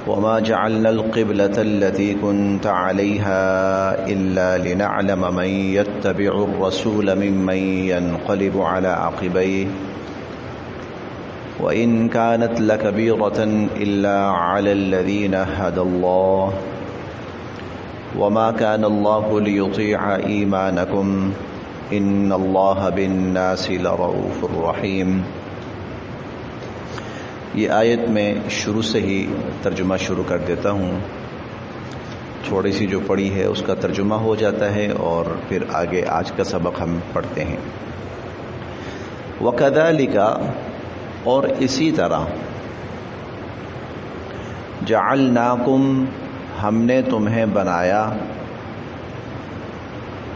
وما جعلنا القبلة التي كنت عليها إلا لنعلم من يتبع الرسول ممن ينقلب على عقبيه وإن كانت لكبيرة إلا على الذين هدى الله وما كان الله ليطيع إيمانكم إن الله بالناس لرؤوف رحيم۔ یہ آیت میں شروع سے ہی ترجمہ شروع کر دیتا ہوں، تھوڑی سی جو پڑھی ہے اس کا ترجمہ ہو جاتا ہے اور پھر آگے آج کا سبق ہم پڑھتے ہیں۔ وَكَذَلِكَ، اور اسی طرح، جَعَلْنَاكُمْ، ہم نے تمہیں بنایا،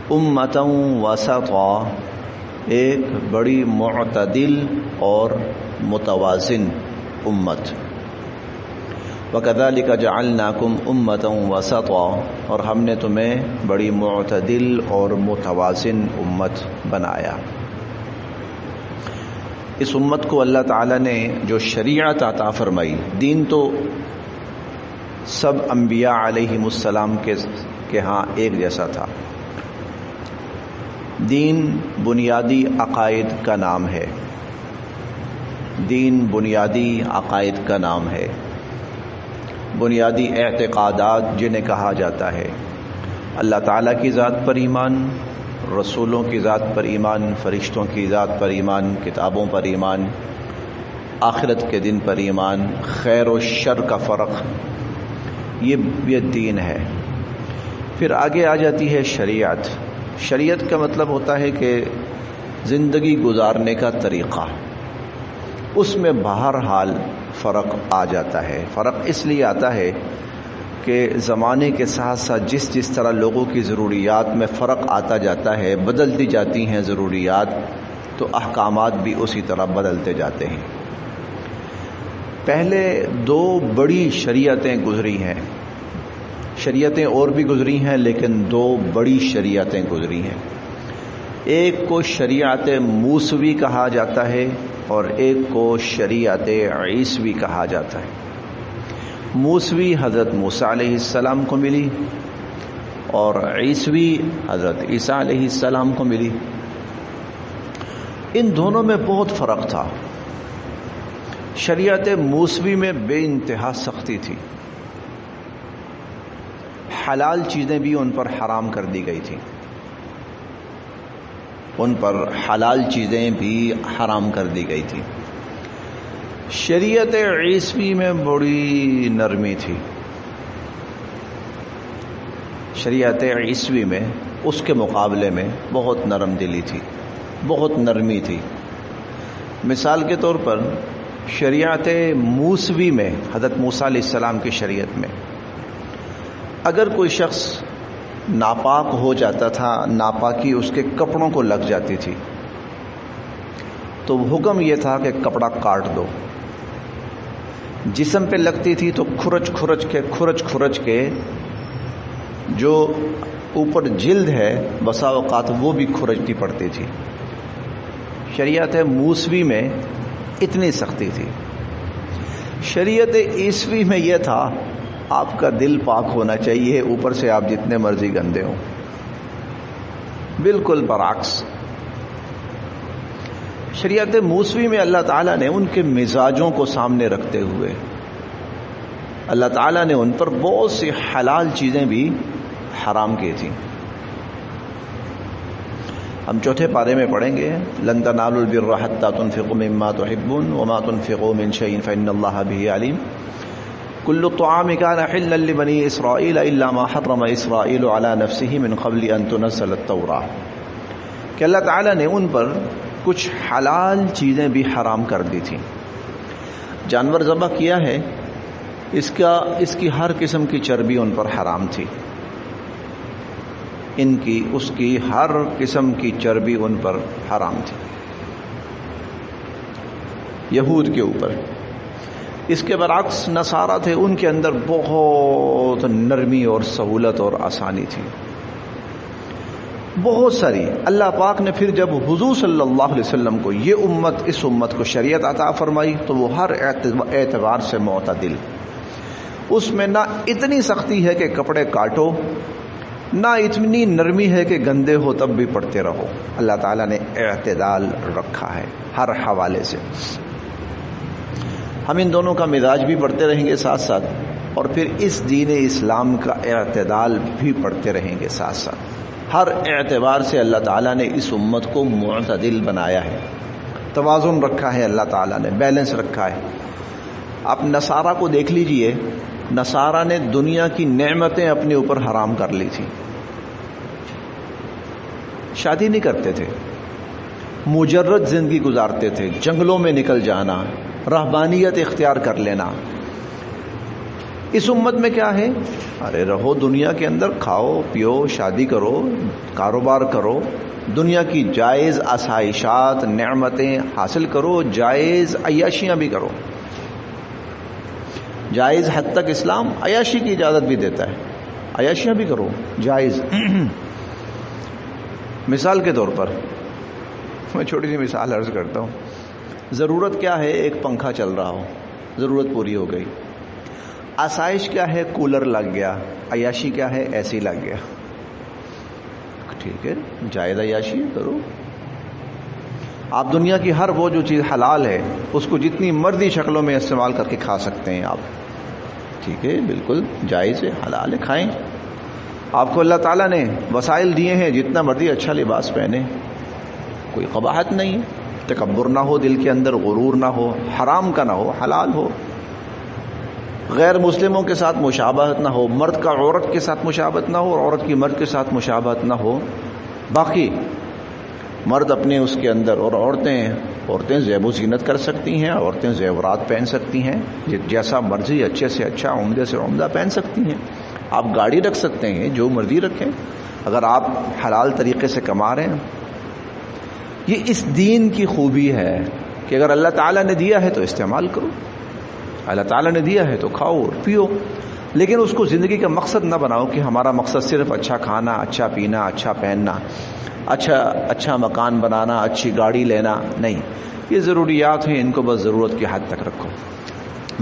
اُمَّةً وَسَطًا، ایک بڑی معتدل اور متوازن امت۔ وَكَذَلِكَ جَعَلْنَاكُمْ أُمَّةً وَسَطًا، اور ہم نے تمہیں بڑی معتدل اور متوازن امت بنایا۔ اس امت کو اللہ تعالیٰ نے جو شریعت عطا فرمائی، دین تو سب انبیاء علیہم السلام کے ہاں ایک جیسا تھا۔ دین بنیادی عقائد کا نام ہے، دین بنیادی عقائد کا نام ہے، بنیادی اعتقادات جنہیں کہا جاتا ہے۔ اللہ تعالیٰ کی ذات پر ایمان، رسولوں کی ذات پر ایمان، فرشتوں کی ذات پر ایمان، کتابوں پر ایمان، آخرت کے دن پر ایمان، خیر و شر کا فرق، یہ دین ہے۔ پھر آگے آ جاتی ہے شریعت۔ شریعت کا مطلب ہوتا ہے کہ زندگی گزارنے کا طریقہ، اس میں بہرحال فرق آ جاتا ہے۔ فرق اس لیے آتا ہے کہ زمانے کے ساتھ ساتھ جس طرح لوگوں کی ضروریات میں فرق آتا جاتا ہے، بدلتی جاتی ہیں ضروریات، تو احکامات بھی اسی طرح بدلتے جاتے ہیں۔ پہلے دو بڑی شریعتیں گزری ہیں، شریعتیں اور بھی گزری ہیں لیکن دو بڑی شریعتیں گزری ہیں۔ ایک کو شریعت موسوی کہا جاتا ہے اور ایک کو شریعت عیسوی کہا جاتا ہے۔ موسوی حضرت موسیٰ علیہ السلام کو ملی اور عیسوی حضرت عیسیٰ علیہ السلام کو ملی۔ ان دونوں میں بہت فرق تھا۔ شریعت موسوی میں بے انتہا سختی تھی، حلال چیزیں بھی ان پر حرام کر دی گئی تھیں، ان پر حلال چیزیں بھی حرام کر دی گئی تھی۔ شریعت عیسوی میں بڑی نرمی تھی، شریعت عیسوی میں اس کے مقابلے میں بہت نرم دلی تھی، بہت نرمی تھی۔ مثال کے طور پر شریعت موسوی میں، حضرت موسیٰ علیہ السلام کی شریعت میں، اگر کوئی شخص ناپاک ہو جاتا تھا، ناپاکی اس کے کپڑوں کو لگ جاتی تھی، تو حکم یہ تھا کہ کپڑا کاٹ دو۔ جسم پہ لگتی تھی تو کھرچ کھرچ کے جو اوپر جلد ہے بسا اوقات وہ بھی کھرچتی پڑتی تھی۔ شریعت موسوی میں اتنی سختی تھی۔ شریعت عیسوی میں یہ تھا آپ کا دل پاک ہونا چاہیے، اوپر سے آپ جتنے مرضی گندے ہوں۔ بالکل برعکس، شریعت موسوی میں اللہ تعالیٰ نے ان کے مزاجوں کو سامنے رکھتے ہوئے اللہ تعالیٰ نے ان پر بہت سی حلال چیزیں بھی حرام کی تھیں۔ ہم چوتھے پارے میں پڑھیں گے، لن تنالوا البر حتى تنفقوا مما تحبون وما تنفقوا من شيء فإن الله به عليم كل الطعام كان حلا لبني إسرائيل إلا ما حرم إسرائيل على نفسه من قبل أن تنزل التوراة، کہ اللہ تعالیٰ نے ان پر کچھ حلال چیزیں بھی حرام کر دی تھیں۔ جانور ذبح کیا ہے، اس کی ہر قسم کی چربی ان پر حرام تھی، اس کی ہر قسم کی چربی ان پر حرام تھی، یہود کے اوپر۔ اس کے برعکس نصارہ تھے، ان کے اندر بہت نرمی اور سہولت اور آسانی تھی۔ بہت ساری. اللہ پاک نے پھر جب حضور صلی اللہ علیہ وسلم کو یہ امت، اس امت کو شریعت عطا فرمائی تو وہ ہر اعتبار سے معتدل. اس میں نہ اتنی سختی ہے کہ کپڑے کاٹو، نہ اتنی نرمی ہے کہ گندے ہو تب بھی پڑھتے رہو. اللہ تعالیٰ نے اعتدال رکھا ہے ہر حوالے سے. ہم ان دونوں کا مزاج بھی پڑھتے رہیں گے ساتھ ساتھ، اور پھر اس دین اسلام کا اعتدال بھی پڑھتے رہیں گے ساتھ ساتھ. ہر اعتبار سے اللہ تعالیٰ نے اس امت کو معتدل بنایا ہے، توازن رکھا ہے، اللہ تعالیٰ نے بیلنس رکھا ہے. آپ نصارہ کو دیکھ لیجئے، نصارہ نے دنیا کی نعمتیں اپنے اوپر حرام کر لی تھی. شادی نہیں کرتے تھے، مجرد زندگی گزارتے تھے، جنگلوں میں نکل جانا، رہبانیت اختیار کر لینا. اس امت میں کیا ہے؟ ارے رہو دنیا کے اندر، کھاؤ پیو، شادی کرو، کاروبار کرو، دنیا کی جائز آسائشات نعمتیں حاصل کرو، جائز عیاشیاں بھی کرو. جائز حد تک اسلام عیاشی کی اجازت بھی دیتا ہے، عیاشیاں بھی کرو جائز. مثال کے طور پر میں چھوٹی سی مثال عرض کرتا ہوں. ضرورت کیا ہے؟ ایک پنکھا چل رہا ہو، ضرورت پوری ہو گئی. آسائش کیا ہے؟ کولر لگ گیا. عیاشی کیا ہے؟ اے سی لگ گیا. ٹھیک ہے، جائز عیاشی کرو. آپ دنیا کی ہر وہ جو چیز حلال ہے اس کو جتنی مرضی شکلوں میں استعمال کر کے کھا سکتے ہیں آپ. ٹھیک ہے، بالکل جائز ہے، حلال ہے، کھائیں. آپ کو اللہ تعالیٰ نے وسائل دیے ہیں، جتنا مرضی اچھا لباس پہنے، کوئی قباحت نہیں ہے. تکبر نہ ہو دل کے اندر، غرور نہ ہو، حرام کا نہ ہو، حلال ہو. غیر مسلموں کے ساتھ مشابہت نہ ہو، مرد کا عورت کے ساتھ مشابہت نہ ہو اور عورت کی مرد کے ساتھ مشابہت نہ ہو. باقی مرد اپنے اس کے اندر، اور عورتیں زیب و زینت کر سکتی ہیں، عورتیں زیورات پہن سکتی ہیں، جیسا مرضی اچھے سے اچھا، عمدے سے عمدہ پہن سکتی ہیں. آپ گاڑی رکھ سکتے ہیں، جو مرضی رکھیں، اگر آپ حلال طریقے سے کما رہے ہیں. یہ اس دین کی خوبی ہے کہ اگر اللہ تعالیٰ نے دیا ہے تو استعمال کرو، اللہ تعالیٰ نے دیا ہے تو کھاؤ اور پیو. لیکن اس کو زندگی کا مقصد نہ بناؤ کہ ہمارا مقصد صرف اچھا کھانا، اچھا پینا، اچھا پہننا، اچھا مکان بنانا، اچھی گاڑی لینا. نہیں، یہ ضروریات ہیں، ان کو بس ضرورت کی حد تک رکھو.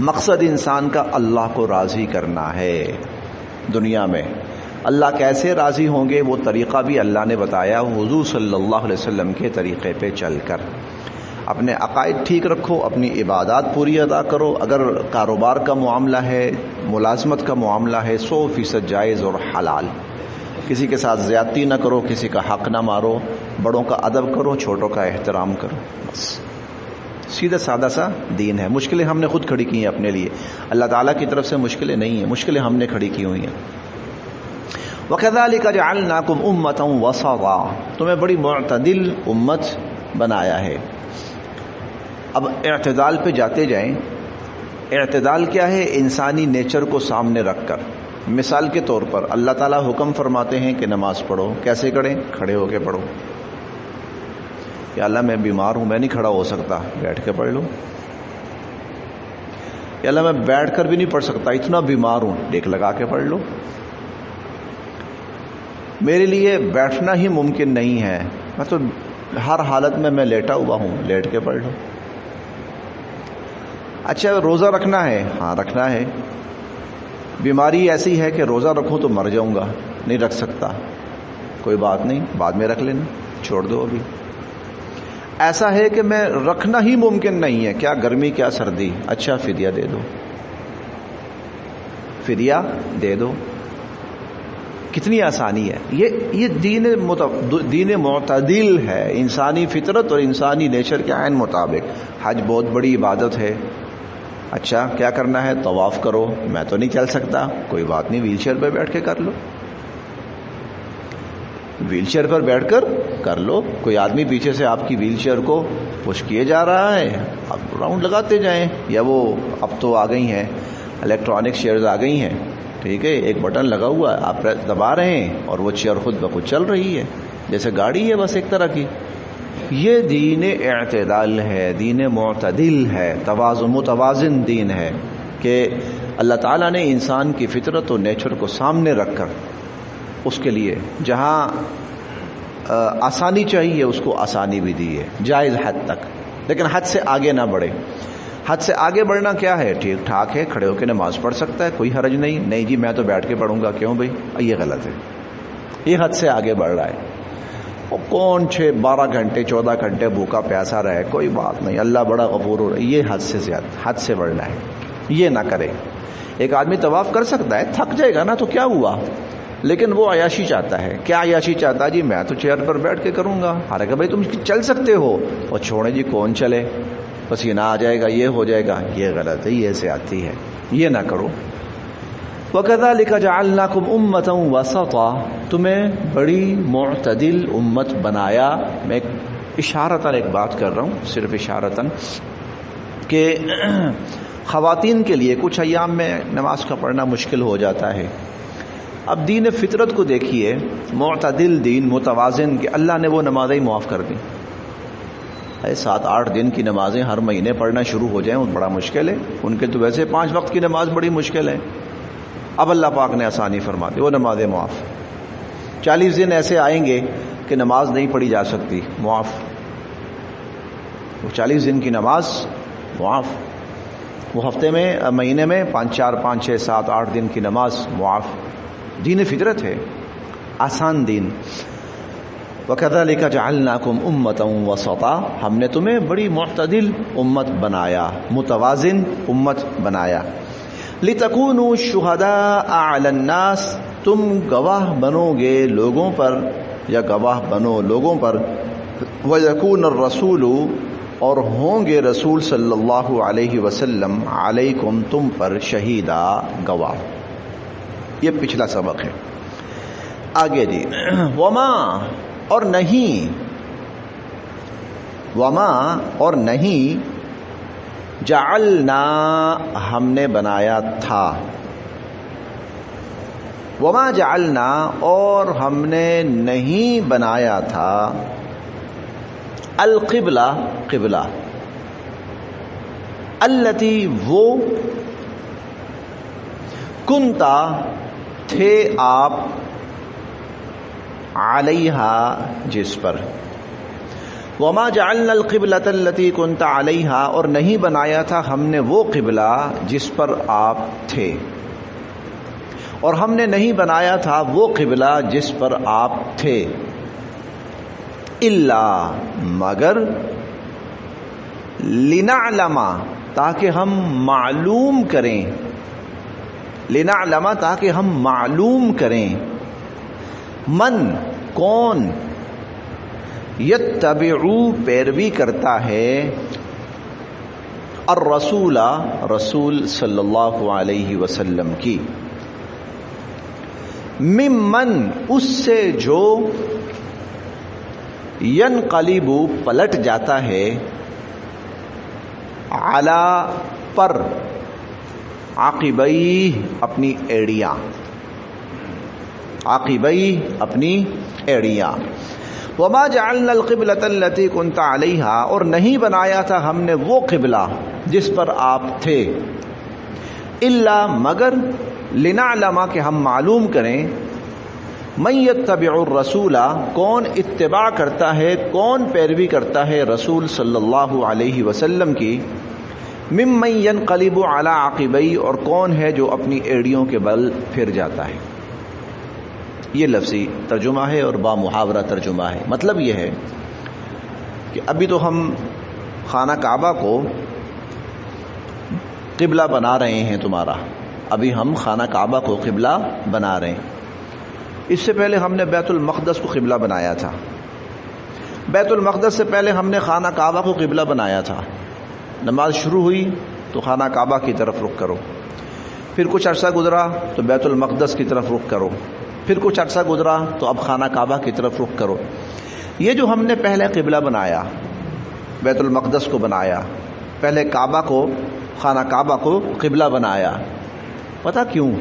مقصد انسان کا اللہ کو راضی کرنا ہے. دنیا میں اللہ کیسے راضی ہوں گے وہ طریقہ بھی اللہ نے بتایا حضور صلی اللہ علیہ وسلم کے طریقے پہ چل کر. اپنے عقائد ٹھیک رکھو، اپنی عبادات پوری ادا کرو. اگر کاروبار کا معاملہ ہے، ملازمت کا معاملہ ہے، 100% جائز اور حلال. کسی کے ساتھ زیادتی نہ کرو، کسی کا حق نہ مارو، بڑوں کا ادب کرو، چھوٹوں کا احترام کرو. بس سیدھا سادہ سا دین ہے. مشکلیں ہم نے خود کھڑی کی ہیں اپنے لیے، اللہ تعالیٰ کی طرف سے مشکلیں نہیں ہیں، مشکلیں ہم نے کھڑی کی ہوئی ہیں. وَكَذَلِكَ جَعَلْنَاكُمْ أُمَّةً وَسَطًا، تمہیں بڑی معتدل امت بنایا ہے. اب اعتدال پہ جاتے جائیں. اعتدال کیا ہے؟ انسانی نیچر کو سامنے رکھ کر. مثال کے طور پر اللہ تعالیٰ حکم فرماتے ہیں کہ نماز پڑھو. کیسے کریں؟ کھڑے ہو کے پڑھو. یا اللہ میں بیمار ہوں، میں نہیں کھڑا ہو سکتا، بیٹھ کے پڑھ لو. یا اللہ میں بیٹھ کر بھی نہیں پڑھ سکتا، اتنا بیمار ہوں، ٹیک لگا کے پڑھ لو. میرے لیے بیٹھنا ہی ممکن نہیں ہے، میں تو ہر حالت میں لیٹا ہوا ہوں، لیٹ کے پڑھ لو. اچھا روزہ رکھنا ہے، ہاں رکھنا ہے. بیماری ایسی ہے کہ روزہ رکھوں تو مر جاؤں گا، نہیں رکھ سکتا، کوئی بات نہیں، بعد میں رکھ لینا، چھوڑ دو ابھی. ایسا ہے کہ میں رکھنا ہی ممکن نہیں ہے، کیا گرمی کیا سردی، اچھا فدیہ دے دو، فدیہ دے دو. کتنی آسانی ہے. یہ دین معتدل ہے، انسانی فطرت اور انسانی نیچر کے عین مطابق. حج بہت بڑی عبادت ہے. اچھا کیا کرنا ہے؟ طواف کرو. میں تو نہیں چل سکتا، کوئی بات نہیں، ویل چیئر پہ بیٹھ کے کر لو، ویل چیئر پر بیٹھ کر کر لو. کوئی آدمی پیچھے سے آپ کی ویل چیئر کو پش کیے جا رہا ہے، آپ راؤنڈ لگاتے جائیں. یا وہ اب تو آ گئی ہیں الیکٹرانک چیئرز آ گئی ہیں، ٹھیک ہے، ایک بٹن لگا ہوا ہے، آپ دبا رہے ہیں اور وہ چیئر خود بخود چل رہی ہے، جیسے گاڑی ہے بس ایک طرح کی. یہ دین اعتدال ہے، دین معتدل ہے، متوازن دین ہے کہ اللہ تعالیٰ نے انسان کی فطرت و نیچر کو سامنے رکھ کر اس کے لیے جہاں آسانی چاہیے اس کو آسانی بھی دی ہے جائز حد تک، لیکن حد سے آگے نہ بڑھے۔ حد سے آگے بڑھنا کیا ہے؟ ٹھیک ٹھاک ہے، کھڑے ہو کے نماز پڑھ سکتا ہے، کوئی حرج نہیں جی میں تو بیٹھ کے پڑھوں گا، کیوں بھائی؟ یہ غلط ہے، یہ حد سے آگے بڑھ رہا ہے۔ وہ کون 12 گھنٹے 14 گھنٹے بھوکا پیاسا رہے، کوئی بات نہیں، اللہ بڑا غفور ہو رہا ہے، یہ حد سے زیادہ، حد سے بڑھنا ہے، یہ نہ کرے۔ ایک آدمی طواف کر سکتا ہے، تھک جائے گا نا تو کیا ہوا، لیکن وہ عیاشی چاہتا ہے۔ کیا عیاشی چاہتا ہے؟ جی میں تو چیئر پر بیٹھ کے کروں گا۔ حالانکہ بھائی تم چل سکتے ہو، اور چھوڑے جی کون چلے، پسینہ آ جائے گا، یہ ہو جائے گا، یہ غلط ہے، یہ زیادتی ہے، یہ نہ کرو۔ وَكَذَلِكَ جَعَلْنَاكُمْ أُمَّةً وَسَطًا، تمہیں بڑی معتدل امت بنایا۔ میں اشارتاً ایک بات کر رہا ہوں، صرف اشارتاً، کہ خواتین کے لیے کچھ ایام میں نماز کا پڑھنا مشکل ہو جاتا ہے۔ اب دین فطرت کو دیکھیے، معتدل دین، متوازن، کہ اللہ نے وہ نمازیں معاف کر دیں۔ 7-8 دن کی نمازیں ہر مہینے پڑھنا شروع ہو جائیں وہ بڑا مشکل ہے، ان کے تو ویسے 5 وقت کی نماز بڑی مشکل ہے، اب اللہ پاک نے آسانی فرما دی، وہ نمازیں معاف۔ 40 دن ایسے آئیں گے کہ نماز نہیں پڑھی جا سکتی، معاف، وہ 40 دن کی نماز معاف۔ وہ ہفتے میں، مہینے میں 5 6 7 8 دن کی نماز معاف۔ دین فطرت ہے، آسان دین۔ وَكَذَلِكَ جَعَلْنَاكُمْ أُمَّةً وَسَطًا، ہم نے تمہیں بڑی معتدل امت بنایا، متوازن امت بنایا۔ لِتَكُونُوا شُهَدَاءَ عَلَى النَّاسِ، تم گواہ بنو گے لوگوں پر، یا گواہ بنو لوگوں پر۔ وَيَكُونَ الرَّسُولُ، اور ہوں گے رسول صلی اللہ علیہ وسلم، علیکم، تم پر، شہیدا، گواہ۔ یہ پچھلا سبق ہے۔ آگے جی، وما، اور نہیں، وما، اور نہیں، جعلنا، ہم نے بنایا تھا، وما جعلنا، اور ہم نے نہیں بنایا تھا، القبلہ، قبلہ، التی، وہ، کنتا، تھے آپ، علیہا، جس پر۔ وما جعلنا القبلۃ التی کنت علیہا، اور نہیں بنایا تھا ہم نے وہ قبلہ جس پر آپ تھے، اور ہم نے نہیں بنایا تھا وہ قبلہ جس پر آپ تھے، الا، مگر، لنعلم، تاکہ ہم معلوم کریں، لنعلم، تاکہ ہم معلوم کریں، من، کون، یتبعو، پیروی کرتا ہے، الرسول، رسول صلی اللہ علیہ وسلم کی، ممن، اس سے جو، ینقلب، پلٹ جاتا ہے، علی، پر، عاقبی، اپنی ایڑیاں، عاقبی، اپنی ایڑیاں۔ وما جعلنا القبلۃ التی کنت علیہا، اور نہیں بنایا تھا ہم نے وہ قبلہ جس پر آپ تھے، الا، مگر، لنعلم، کہ ہم معلوم کریں، من یتبع الرسول، کون اتباع کرتا ہے، کون پیروی کرتا ہے رسول صلی اللہ علیہ وسلم کی، ممن ینقلب علی عقبیہ، اور کون ہے جو اپنی ایڑیوں کے بل پھر جاتا ہے۔ یہ لفظی ترجمہ ہے اور با محاورہ ترجمہ ہے۔ مطلب یہ ہے کہ ابھی تو ہم خانہ کعبہ کو قبلہ بنا رہے ہیں تمہارا، ابھی ہم خانہ کعبہ کو قبلہ بنا رہے ہیں۔ اس سے پہلے ہم نے بیت المقدس کو قبلہ بنایا تھا، بیت المقدس سے پہلے ہم نے خانہ کعبہ کو قبلہ بنایا تھا۔ نماز شروع ہوئی تو خانہ کعبہ کی طرف رخ کرو، پھر کچھ عرصہ گزرا تو بیت المقدس کی طرف رخ کرو، پھر کچھ عرصہ گزرا تو اب خانہ کعبہ کی طرف رخ کرو۔ یہ جو ہم نے پہلے قبلہ بنایا، بیت المقدس کو بنایا، پہلے کعبہ کو، خانہ کعبہ کو قبلہ بنایا، پتہ کیوں؟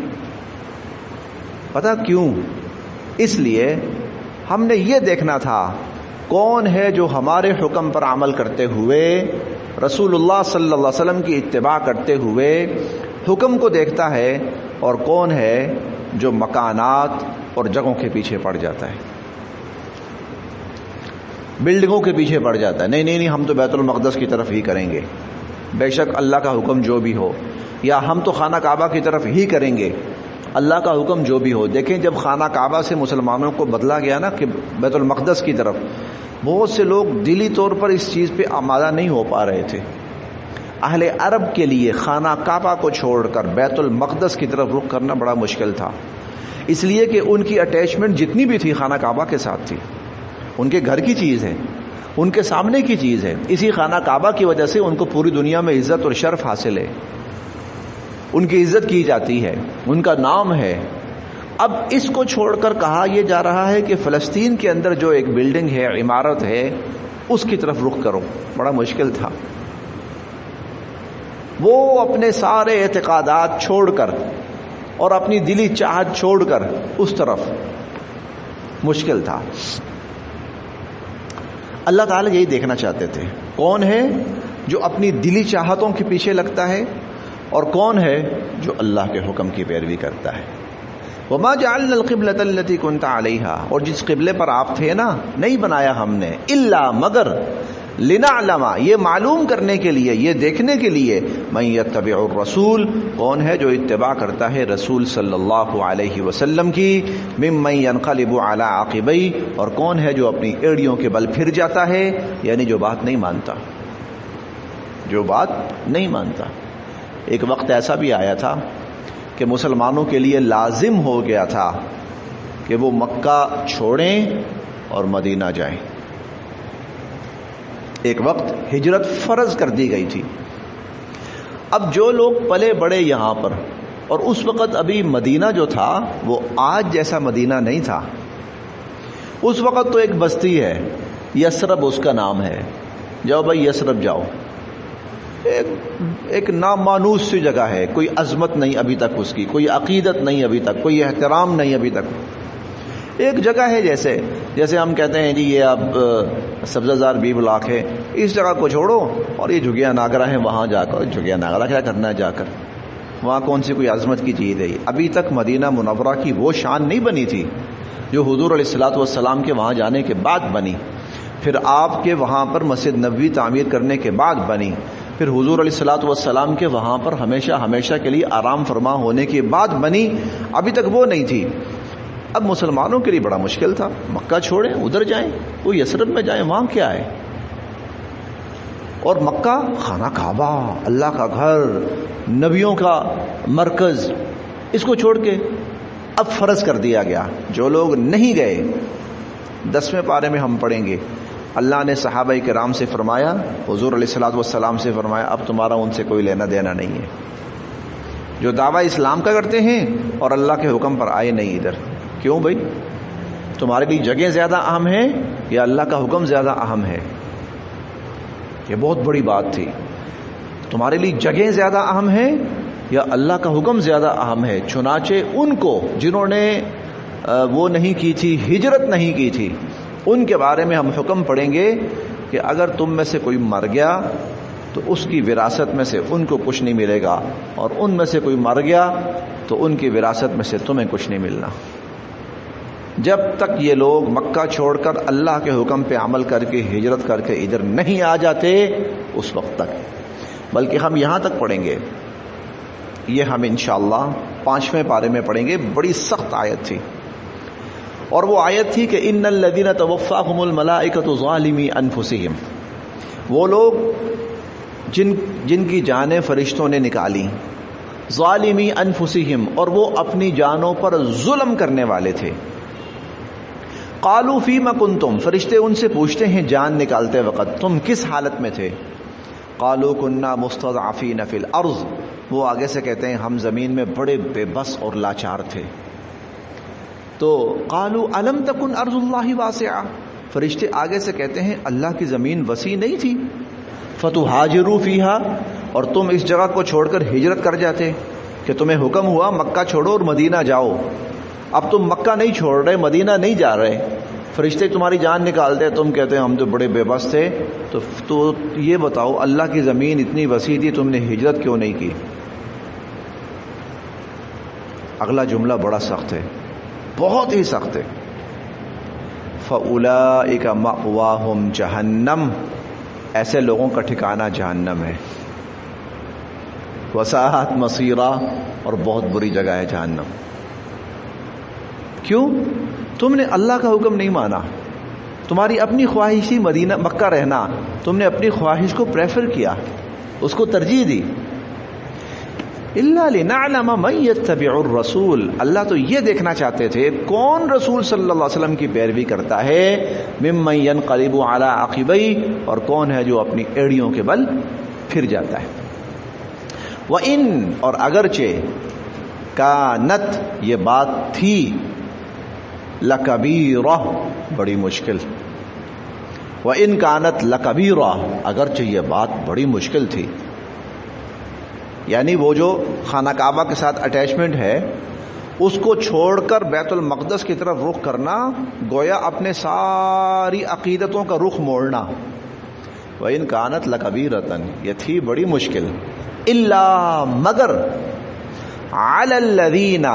پتہ کیوں؟ اس لیے ہم نے یہ دیکھنا تھا کون ہے جو ہمارے حکم پر عمل کرتے ہوئے، رسول اللہ صلی اللہ علیہ وسلم کی اتباع کرتے ہوئے حکم کو دیکھتا ہے، اور کون ہے جو مکانات اور جگہوں کے پیچھے پڑ جاتا ہے۔ بلڈنگوں کے پیچھے پڑ جاتا ہے، نہیں نہیں نہیں ہم تو بیت المقدس کی طرف ہی کریں گے، بے شک اللہ کا حکم جو بھی ہو، یا ہم تو خانہ کعبہ کی طرف ہی کریں گے، اللہ کا حکم جو بھی ہو۔ دیکھیں جب خانہ کعبہ سے مسلمانوں کو بدلا گیا نا کہ بیت المقدس کی طرف، بہت سے لوگ دلی طور پر اس چیز پہ آمادہ نہیں ہو پا رہے تھے۔ اہل عرب کے لیے خانہ کعبہ کو چھوڑ کر بیت المقدس کی طرف رخ کرنا بڑا مشکل تھا، اس لیے کہ ان کی اٹیچمنٹ جتنی بھی تھی خانہ کعبہ کے ساتھ تھی، ان کے گھر کی چیز ہے، ان کے سامنے کی چیز ہے، اسی خانہ کعبہ کی وجہ سے ان کو پوری دنیا میں عزت اور شرف حاصل ہے، ان کی عزت کی جاتی ہے، ان کا نام ہے۔ اب اس کو چھوڑ کر کہا یہ جا رہا ہے کہ فلسطین کے اندر جو ایک بلڈنگ ہے، عمارت ہے، اس کی طرف رخ کرو، بڑا مشکل تھا۔ وہ اپنے سارے اعتقادات چھوڑ کر اور اپنی دلی چاہت چھوڑ کر اس طرف، مشکل تھا۔ اللہ تعالیٰ یہی دیکھنا چاہتے تھے، کون ہے جو اپنی دلی چاہتوں کے پیچھے لگتا ہے اور کون ہے جو اللہ کے حکم کی پیروی کرتا ہے۔ وما جعلنا القبلۃ التي كنت عليها، اور جس قبلے پر آپ تھے نا نہیں بنایا ہم نے، الا مگر، لنعلم، یہ معلوم کرنے کے لیے، یہ دیکھنے کے لیے، من یتبع الرسول، کون ہے جو اتباع کرتا ہے رسول صلی اللہ علیہ وسلم کی، ممن ينقلب على عقبیہ، اور کون ہے جو اپنی ایڑیوں کے بل پھر جاتا ہے، یعنی جو بات نہیں مانتا، جو بات نہیں مانتا۔ ایک وقت ایسا بھی آیا تھا کہ مسلمانوں کے لیے لازم ہو گیا تھا کہ وہ مکہ چھوڑیں اور مدینہ جائیں۔ ایک وقت ہجرت فرض کر دی گئی تھی۔ اب جو لوگ پلے بڑے یہاں پر، اور اس وقت ابھی مدینہ جو تھا وہ آج جیسا مدینہ نہیں تھا، اس وقت تو ایک بستی ہے، یثرب اس کا نام ہے، جاؤ بھائی یثرب جاؤ، ایک نامانوس سی جگہ ہے، کوئی عظمت نہیں ابھی تک اس کی، کوئی عقیدت نہیں ابھی تک، کوئی احترام نہیں ابھی تک، ایک جگہ ہے جیسے ہم کہتے ہیں جی یہ اب سبزہ زار بی بلاک ہے، اس جگہ کو چھوڑو اور یہ جھگیا ناگرا ہے، وہاں جا کر جھگیا ناگرا کیا کرنا ہے، جا کر وہاں کون سی کوئی عظمت کی چیز ہے۔ ابھی تک مدینہ منورہ کی وہ شان نہیں بنی تھی جو حضور علیہ الصلوۃ والسلام کے وہاں جانے کے بعد بنی، پھر آپ کے وہاں پر مسجد نبوی تعمیر کرنے کے بعد بنی، پھر حضور علیہ الصلوۃ والسلام کے وہاں پر ہمیشہ کے لیے آرام فرما ہونے کے بعد بنی، ابھی تک وہ نہیں تھی۔ اب مسلمانوں کے لیے بڑا مشکل تھا، مکہ چھوڑیں ادھر جائیں، وہ یثرب میں جائیں، وہاں کیا ہے، اور مکہ خانہ کعبہ، اللہ کا گھر، نبیوں کا مرکز، اس کو چھوڑ کے اب فرض کر دیا گیا۔ جو لوگ نہیں گئے، 10ویں پارے میں ہم پڑھیں گے، اللہ نے صحابہ کرام سے فرمایا، حضور علیہ الصلوۃ والسلام سے فرمایا، اب تمہارا ان سے کوئی لینا دینا نہیں ہے، جو دعویٰ اسلام کا کرتے ہیں اور اللہ کے حکم پر آئے نہیں ادھر۔ کیوں بھائی؟ تمہارے لیے جگہیں زیادہ اہم ہیں یا اللہ کا حکم زیادہ اہم ہے؟ یہ بہت بڑی بات تھی۔ تمہارے لیے جگہیں زیادہ اہم ہیں یا اللہ کا حکم زیادہ اہم ہے؟ چنانچہ ان کو جنہوں نے وہ نہیں کی تھی، ہجرت نہیں کی تھی، ان کے بارے میں ہم حکم پڑھیں گے کہ اگر تم میں سے کوئی مر گیا تو اس کی وراثت میں سے ان کو کچھ نہیں ملے گا، اور ان میں سے کوئی مر گیا تو ان کی وراثت میں سے تمہیں کچھ نہیں ملنا، جب تک یہ لوگ مکہ چھوڑ کر اللہ کے حکم پہ عمل کر کے ہجرت کر کے ادھر نہیں آ جاتے اس وقت تک۔ بلکہ ہم یہاں تک پڑھیں گے، یہ ہم انشاءاللہ 5ویں پارے میں پڑھیں گے، بڑی سخت آیت تھی، اور وہ آیت تھی کہ ان الذین توفاہم الملائکۃ ظالمی انفسہم، وہ لوگ جن کی جانیں فرشتوں نے نکالی، ظالمی انفسہم، اور وہ اپنی جانوں پر ظلم کرنے والے تھے۔ قالوا فیما کنتم، فرشتے ان سے پوچھتے ہیں جان نکالتے وقت تم کس حالت میں تھے؟ قالوا کنا مستضعفین فی الارض، وہ آگے سے کہتے ہیں ہم زمین میں بڑے بے بس اور لاچار تھے۔ تو قالوا الم تکن ارض اللہ واسعہ، فرشتے آگے سے کہتے ہیں اللہ کی زمین وسیع نہیں تھی؟ فتہاجروا فیہا، اور تم اس جگہ کو چھوڑ کر ہجرت کر جاتے، کہ تمہیں حکم ہوا مکہ چھوڑو اور مدینہ جاؤ، اب تم مکہ نہیں چھوڑ رہے، مدینہ نہیں جا رہے، فرشتے تمہاری جان نکالتے، تم کہتے ہیں ہم تو بڑے بے بس تھے۔ تو یہ بتاؤ اللہ کی زمین اتنی وسیع تھی، تم نے ہجرت کیوں نہیں کی؟ اگلا جملہ بڑا سخت ہے، بہت ہی سخت ہے۔ فَأُولَئِكَ مَأْوَاهُمْ جَهَنَّمُ، ایسے لوگوں کا ٹھکانہ جہنم ہے. وَسَاءَتْ مَصِيرًا، اور بہت بری جگہ ہے جہنم. کیوں؟ تم نے اللہ کا حکم نہیں مانا، تمہاری اپنی خواہشی مدینہ مکہ رہنا، تم نے اپنی خواہش کو پریفر کیا، اس کو ترجیح دی. اِلَّا لِنَعْلَمَ مَن يَتَّبِعُ الرَّسُولَ، اللہ تو یہ دیکھنا چاہتے تھے کون رسول صلی اللہ علیہ وسلم کی پیروی کرتا ہے، مِمَّن يَنْقَلِبُ عَلَىٰ عَقِبَيْهِ، اور کون ہے جو اپنی ایڑیوں کے بل پھر جاتا ہے. وَإِن، اور اگرچہ کانت، یہ بات تھی، لَكَبِيرَةٌ، بڑی مشکل. وَإِن کانت لَكَبِيرَةٌ، اگرچہ یہ بات بڑی مشکل تھی. یعنی وہ جو خانہ کعبہ کے ساتھ اٹیچمنٹ ہے اس کو چھوڑ کر بیت المقدس کی طرف رخ کرنا گویا اپنے ساری عقیدتوں کا رخ موڑنا. وَإِن كَانَتْ لَكَبِيرَةً، یہ تھی بڑی مشکل. إِلَّا، مگر، عَلَى الَّذِينَ،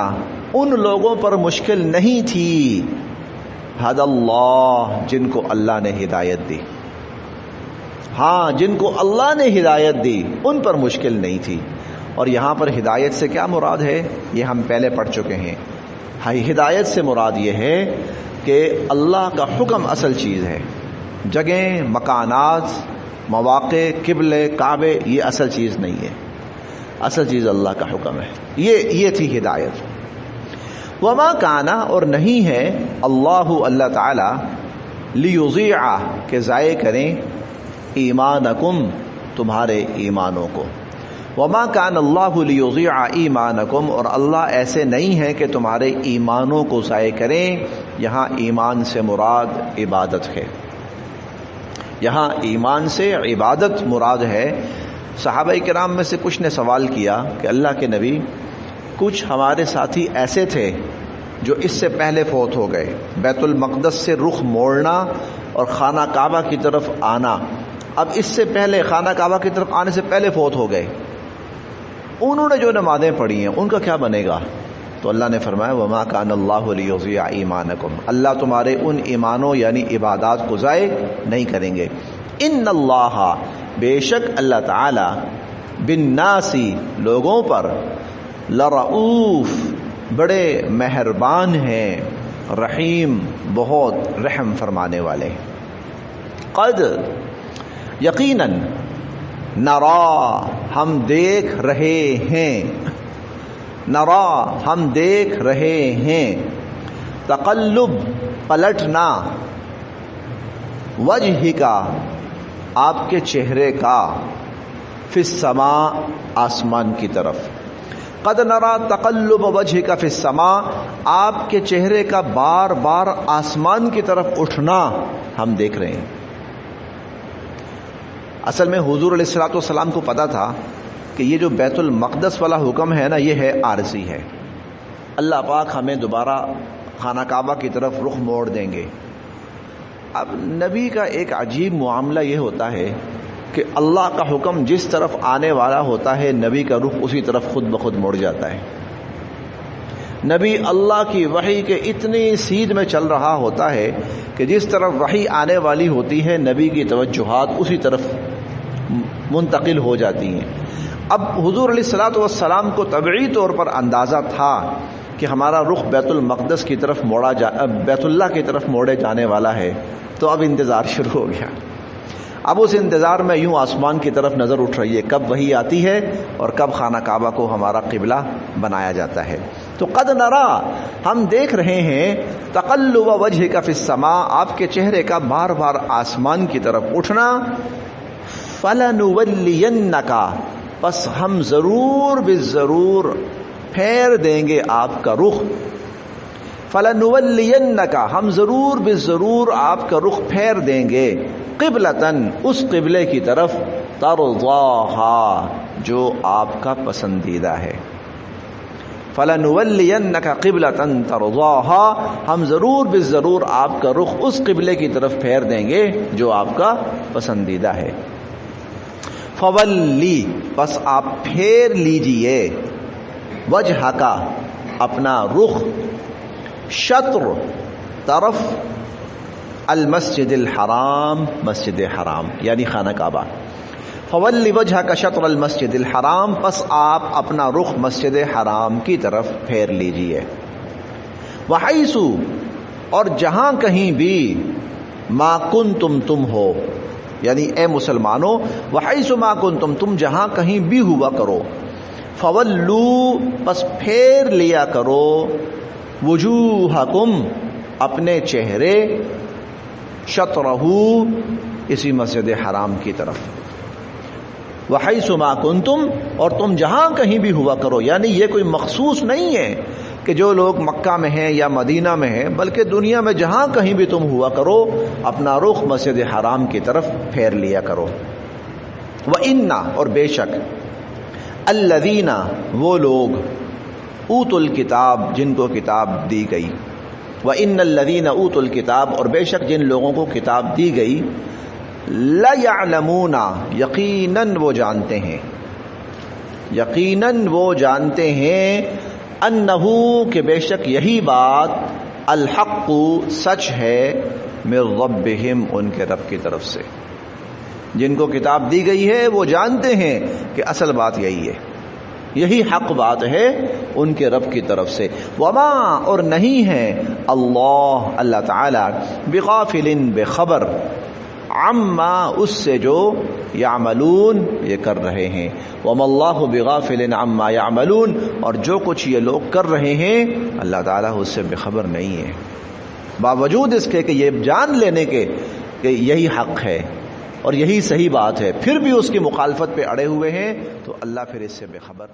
ان لوگوں پر مشکل نہیں تھی، هَدَى اللَّهُ، جن کو اللہ نے ہدایت دی. ہاں، جن کو اللہ نے ہدایت دی ان پر مشکل نہیں تھی. اور یہاں پر ہدایت سے کیا مراد ہے یہ ہم پہلے پڑھ چکے ہیں. ہدایت سے مراد یہ ہے کہ اللہ کا حکم اصل چیز ہے. جگہیں، مکانات، مواقع، قبلے، کعبے، یہ اصل چیز نہیں ہے. اصل چیز اللہ کا حکم ہے. یہ تھی ہدایت. وما کانا، اور نہیں ہے اللہ تعالی، لیضیع، کہ ضائع کریں، ایمانکم، تمہارے ایمانوں کو. وما کان اللہ لیضیع ایمانکم، اور اللہ ایسے نہیں ہے کہ تمہارے ایمانوں کو ضائع کریں. یہاں ایمان سے مراد عبادت ہے. یہاں ایمان سے عبادت مراد ہے. صحابہ کرام میں سے کچھ نے سوال کیا کہ اللہ کے نبی، کچھ ہمارے ساتھی ایسے تھے جو اس سے پہلے فوت ہو گئے. بیت المقدس سے رخ موڑنا اور خانہ کعبہ کی طرف آنا، اب اس سے پہلے خانہ کعبہ کی طرف آنے سے پہلے فوت ہو گئے. انہوں نے جو نمازیں پڑھی ہیں ان کا کیا بنے گا؟ تو اللہ نے فرمایا وما کان اللہ لیضیع ایمانکم، اللہ تمہارے ان ایمانوں یعنی عبادات کو ضائع نہیں کریں گے. ان اللہ، بے شک اللہ تعالی، بالناس، لوگوں پر، لرؤوف، بڑے مہربان ہیں، رحیم، بہت رحم فرمانے والے. قد، یقیناً، نرا، ہم دیکھ رہے ہیں، نرا، ہم دیکھ رہے ہیں، تقلب، پلٹنا، وجہ کا، آپ کے چہرے کا، فی السماء، آسمان کی طرف. قد نرا تقلب وجہک فی السماء، آپ کے چہرے کا بار بار آسمان کی طرف اٹھنا ہم دیکھ رہے ہیں. اصل میں حضور علیہ الصلوۃ والسلام کو پتا تھا کہ یہ جو بیت المقدس والا حکم ہے نا، یہ ہے عارضی ہے. اللہ پاک ہمیں دوبارہ خانہ کعبہ کی طرف رخ موڑ دیں گے. اب نبی کا ایک عجیب معاملہ یہ ہوتا ہے کہ اللہ کا حکم جس طرف آنے والا ہوتا ہے نبی کا رخ اسی طرف خود بخود مڑ جاتا ہے. نبی اللہ کی وحی کے اتنی سیدھ میں چل رہا ہوتا ہے کہ جس طرف وحی آنے والی ہوتی ہے نبی کی توجہات اسی طرف منتقل ہو جاتی ہیں. اب حضور علیہ الصلوۃ والسلام کو طبعی طور پر اندازہ تھا کہ ہمارا رخ بیت المقدس کی طرف بیت اللہ کی طرف موڑے جانے والا ہے، تو اب انتظار شروع ہو گیا. اب اس انتظار میں یوں آسمان کی طرف نظر اٹھ رہی ہے کب وحی آتی ہے اور کب خانہ کعبہ کو ہمارا قبلہ بنایا جاتا ہے. تو قد نرا، ہم دیکھ رہے ہیں، تقلب وجہک فی السماء، آپ کے چہرے کا بار بار آسمان کی طرف اٹھنا. فلنولینک، پس ہم ضرور بالضرور پھیر دیں گے آپ کا رخ. فلنولینک، ہم ضرور بالضرور آپ کا رخ پھیر دیں گے، قبلتن، اس قبلے کی طرف، ترضاہا، جو آپ کا پسندیدہ ہے. فلنولینک قبلتن ترضاہا، ہم ضرور بالضرور آپ کا رخ اس قبلے کی طرف پھیر دیں گے جو آپ کا پسندیدہ ہے. فولی، بس آپ پھیر لیجئے، وجہ کا، اپنا رخ، شطر، طرف، المسجد الحرام، مسجد حرام یعنی خانہ کعبہ. فولی وجہک شطر المسجد الحرام، پس آپ اپنا رخ مسجد حرام کی طرف پھیر لیجئے. وحیث، اور جہاں کہیں بھی، ما کنتم، تم ہو، یعنی اے مسلمانوں، وحیث ما کنتم، تم جہاں کہیں بھی ہوا کرو، فولو، پس پھیر لیا کرو، وجوہکم، اپنے چہرے، شطرہ، اسی مسجد حرام کی طرف. وحیث ما کنتم، اور تم جہاں کہیں بھی ہوا کرو، یعنی یہ کوئی مخصوص نہیں ہے کہ جو لوگ مکہ میں ہیں یا مدینہ میں ہیں، بلکہ دنیا میں جہاں کہیں بھی تم ہوا کرو اپنا رخ مسجد حرام کی طرف پھیر لیا کرو. وَإِنَّ، اور بے شک، الَّذِينَ، وہ لوگ، اوتوا الکتاب، جن کو کتاب دی گئی. وَإِنَّ الَّذِينَ اوتوا الکتاب، اور بے شک جن لوگوں کو کتاب دی گئی، لَيَعْلَمُونَ، یقیناً وہ جانتے ہیں، یقیناً وہ جانتے ہیں، انہو، کہ بے شک یہی بات، الحق، سچ ہے، من ربہم، ان کے رب کی طرف سے. جن کو کتاب دی گئی ہے وہ جانتے ہیں کہ اصل بات یہی ہے، یہی حق بات ہے ان کے رب کی طرف سے. وما، اور نہیں ہے اللہ تعالی، بغافل، بے خبر، عما، اس سے جو، یعملون، یہ کر رہے ہیں. وما اللہ بغافل عما یعملون، اور جو کچھ یہ لوگ کر رہے ہیں اللہ تعالیٰ اس سے بے خبر نہیں ہے. باوجود اس کے کہ یہ جان لینے کے کہ یہی حق ہے اور یہی صحیح بات ہے، پھر بھی اس کی مخالفت پہ اڑے ہوئے ہیں، تو اللہ پھر اس سے بے خبر